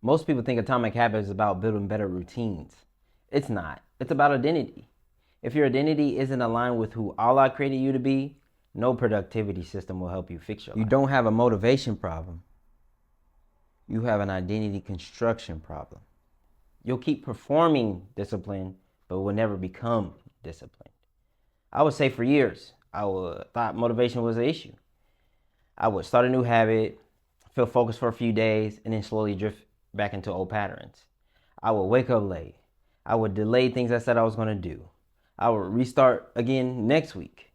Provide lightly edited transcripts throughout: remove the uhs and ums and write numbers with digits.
Most people think Atomic Habits is about building better routines. It's not. It's about identity. If your identity isn't aligned with who Allah created you to be, no productivity system will help you fix your life. You don't have a motivation problem. You have an identity construction problem. You'll keep performing discipline, but will never become disciplined. I would say for years, I thought motivation was an issue. I would start a new habit, feel focused for a few days, and then slowly drift back into old patterns. I would wake up late. I would delay things I said I was going to do. I would restart again next week.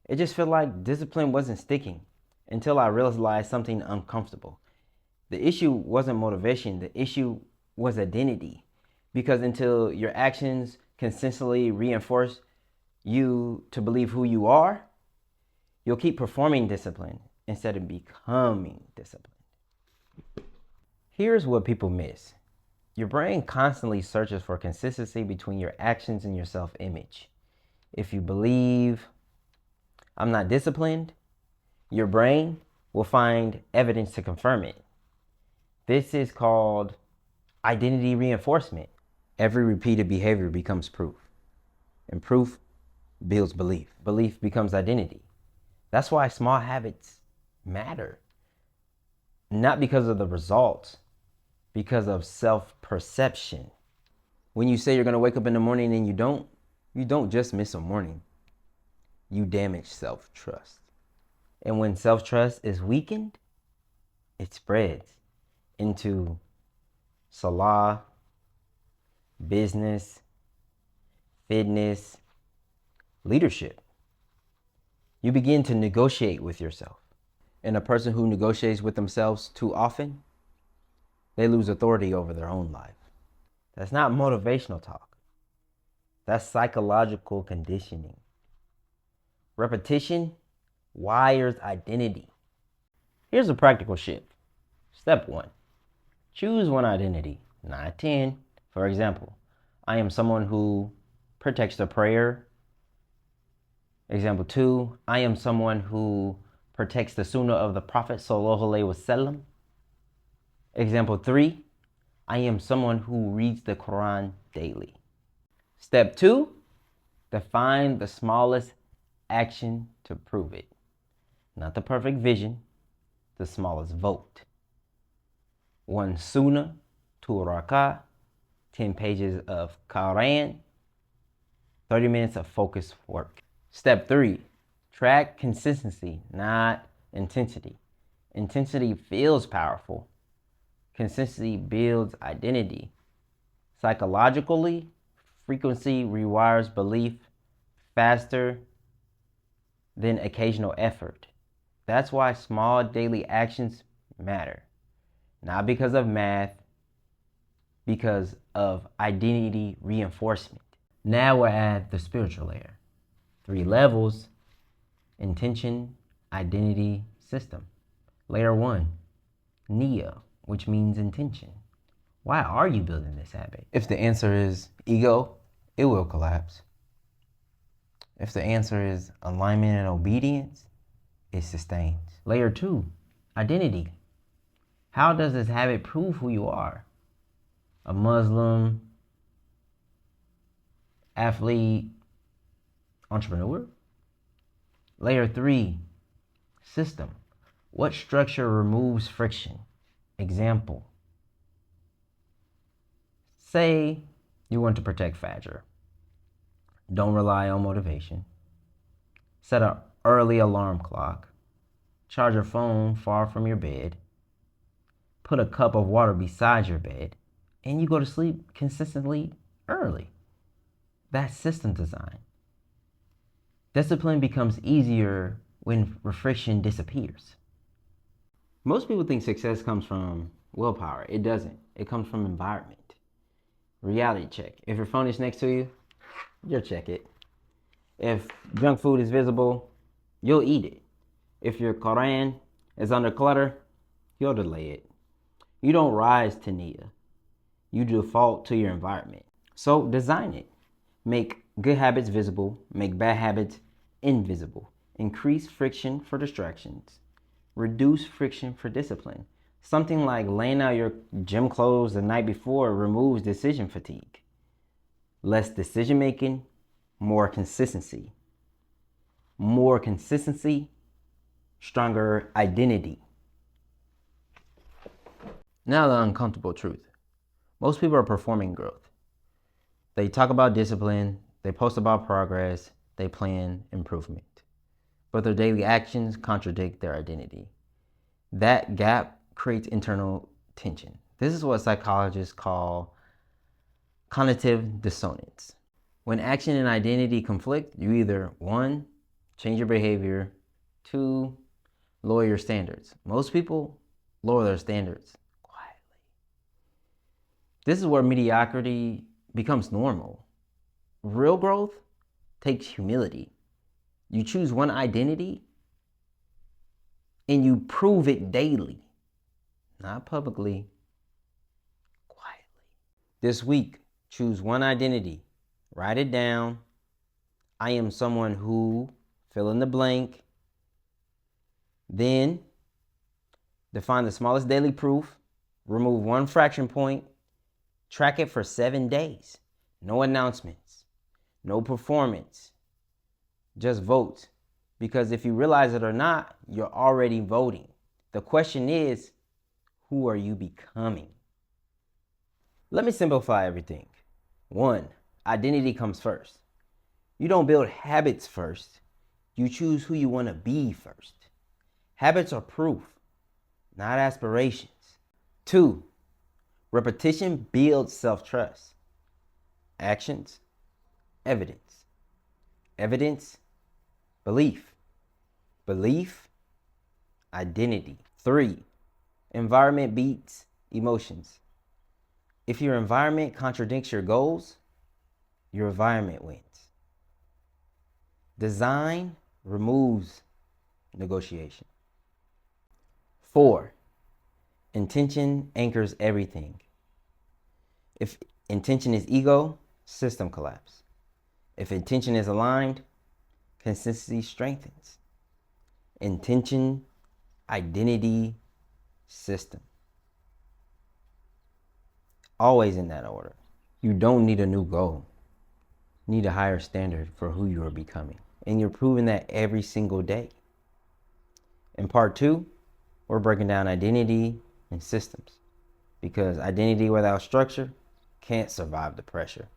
It just felt like discipline wasn't sticking until I realized something uncomfortable. The issue wasn't motivation. The issue was identity. Because until your actions consistently reinforce you to believe who you are, you'll keep performing discipline instead of becoming disciplined. Here's what people miss. Your brain constantly searches for consistency between your actions and your self-image. If you believe, I'm not disciplined, your brain will find evidence to confirm it. This is called identity reinforcement. Every repeated behavior becomes proof, and proof builds belief. Belief becomes identity. That's why small habits matter. Not because of the results, because of self-perception. When you say you're going to wake up in the morning and you don't just miss a morning. You damage self-trust. And when self-trust is weakened, it spreads into salah, business, fitness, leadership. You begin to negotiate with yourself. And a person who negotiates with themselves too often, they lose authority over their own life. That's not motivational talk. That's psychological conditioning. Repetition wires identity. Here's a practical shift. Step 1. Choose one identity, not 10. For example, I am someone who protects the prayer. Example 2, I am someone who protects the sunnah of the Prophet sallallahu alaihi wasallam. Example 3, I am someone who reads the Quran daily. Step 2, define the smallest action to prove it. Not the perfect vision, the smallest vote. 1 sunnah, 2 rak'ah, 10 pages of Quran, 30 minutes of focused work. Step 3, track consistency, not intensity. Intensity feels powerful. Consistency builds identity. Psychologically, frequency rewires belief faster than occasional effort. That's why small daily actions matter. Not because of math, because of identity reinforcement. Now we're at the spiritual layer. 3 levels: intention, identity, system. Layer 1, niyyah, which means intention. Why are you building this habit? If the answer is ego, it will collapse. If the answer is alignment and obedience, it sustains. Layer 2, identity. How does this habit prove who you are? A Muslim, athlete, entrepreneur? Layer 3, system. What structure removes friction? Example. Say you want to protect Fajr. Don't rely on motivation. Set an early alarm clock. Charge your phone far from your bed. Put a cup of water beside your bed. And you go to sleep consistently early. That's system design. Discipline becomes easier when friction disappears. Most people think success comes from willpower. It doesn't. It comes from environment. Reality check. If your phone is next to you, you'll check it. If junk food is visible, you'll eat it. If your Quran is under clutter, you'll delay it. You don't rise to niyyah. You default to your environment. So design it. Make good habits visible. Make bad habits invisible. Increase friction for distractions. Reduce friction for discipline. Something like laying out your gym clothes the night before removes decision fatigue. Less decision making, more consistency. More consistency, stronger identity. Now the uncomfortable truth. Most people are performing growth. They talk about discipline, they post about progress, they plan improvement. But their daily actions contradict their identity. That gap creates internal tension. This is what psychologists call cognitive dissonance. When action and identity conflict, you either 1, change your behavior, 2, lower your standards. Most people lower their standards quietly. This is where mediocrity becomes normal. Real growth takes humility. You choose one identity and you prove it daily, not publicly, quietly. This week, choose one identity. Write it down. I am someone who, fill in the blank. Then, define the smallest daily proof. Remove 1 fraction point. Track it for 7 days. No announcements. No performance. Just vote. Because if you realize it or not, you're already voting. The question is, who are you becoming? Let me simplify everything. 1, identity comes first. You don't build habits first. You choose who you want to be first. Habits are proof, not aspirations. 2, repetition builds self-trust. Actions, evidence. Evidence, belief. Belief, identity. 3, environment beats emotions. If your environment contradicts your goals, your environment wins. Design removes negotiation. 4, intention anchors everything. If intention is ego, system collapse. If intention is aligned, consistency strengthens. Intention, identity, system. Always in that order. You don't need a new goal. You need a higher standard for who you are becoming. And you're proving that every single day. In part 2, we're breaking down identity and systems. Because identity without structure can't survive the pressure.